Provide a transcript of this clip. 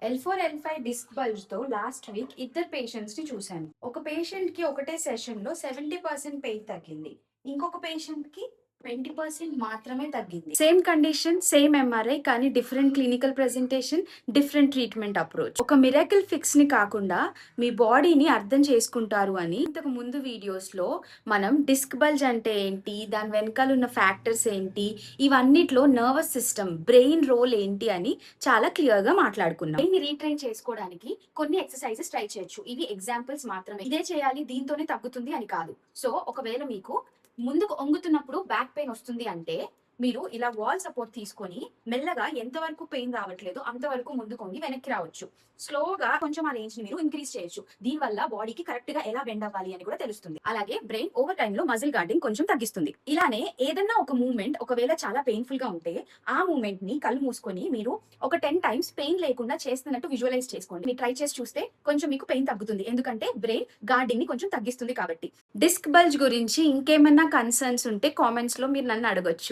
L4, L5 disc bulge తో last week ఇద్దరు patients ని చూశాను. ఒక పేషెంట్ కి ఒకటే సెషన్ లో 70% పెయిన్ తగ్గింది. ఇంకొక పేషెంట్ కి 20% మాత్రమే తగ్గింది. సేమ్ కండిషన్, సేమ్ ఎంఆర్ఐ, కానీ different clinical presentation, different treatment approach. ఒక మిరాకిల్ ఫిక్స్ ని కాకుండా మీ బాడీని అర్థం చేసుకుంటారు అని ఇంతకు ముందు వీడియోస్ లో మనం డిస్క్ బల్జ్ అంటే ఏంటి, దాని వెనకాల ఉన్న ఫ్యాక్టర్స్ ఏంటి, ఇవన్నిట్లో నర్వస్ సిస్టమ్, బ్రెయిన్ రోల్ ఏంటి అని చాలా క్లియర్ గా మాట్లాడుకున్నాం. బ్రెయిన్ రీట్రైన్ చేసుకోవడానికి కొన్ని ఎక్సర్సైజెస్ ట్రై చేయొచ్చు. ఇవి ఎగ్జాంపుల్స్ మాత్రమే. ఇదే చేయాలి, దీంతోనే తగ్గుతుంది అని కాదు. సో ఒకవేళ మీకు ముందుకు వంగుతున్నప్పుడు బ్యాక్ పెయిన్ వస్తుంది అంటే మీరు ఇలా వాల్ సపోర్ట్ తీసుకొని మెల్లగా ఎంతవరకు పెయిన్ రావట్లేదు అంతవరకు ముందుకు వంగి వెనక్కి రావచ్చు. స్లోగా కొంచెం ఆ రేంజ్ ని మీరు ఇంక్రీజ్ చేయొచ్చు. దీని వల్ల బాడీకి కరెక్ట్ గా ఎలా బెండ్ అవ్వాలి అని కూడా తెలుస్తుంది. అలాగే బ్రెయిన్ ఓవర్ టైమ్ లో మజిల్ గార్డింగ్ కొంచెం తగ్గిస్తుంది. ఇలానే ఏదన్నా ఒక మూవ్మెంట్ ఒకవేళ చాలా పెయిన్ఫుల్ గా ఉంటే ఆ మూవ్మెంట్ ని కళ్ళు మూసుకొని మీరు ఒక 10 టైమ్స్ పెయిన్ లేకుండా చేస్తున్నట్టు విజువలైజ్ చేసుకోండి. మీరు ట్రై చేసి చూస్తే కొంచెం మీకు పెయిన్ తగ్గుతుంది. ఎందుకంటే బ్రెయిన్ గార్డింగ్ ని కొంచెం తగ్గిస్తుంది కాబట్టి. డిస్క్ బల్జ్ గురించి ఇంకేమైనా కన్సర్న్స్ ఉంటే కామెంట్స్ లో మీరు నన్ను అడగొచ్చు.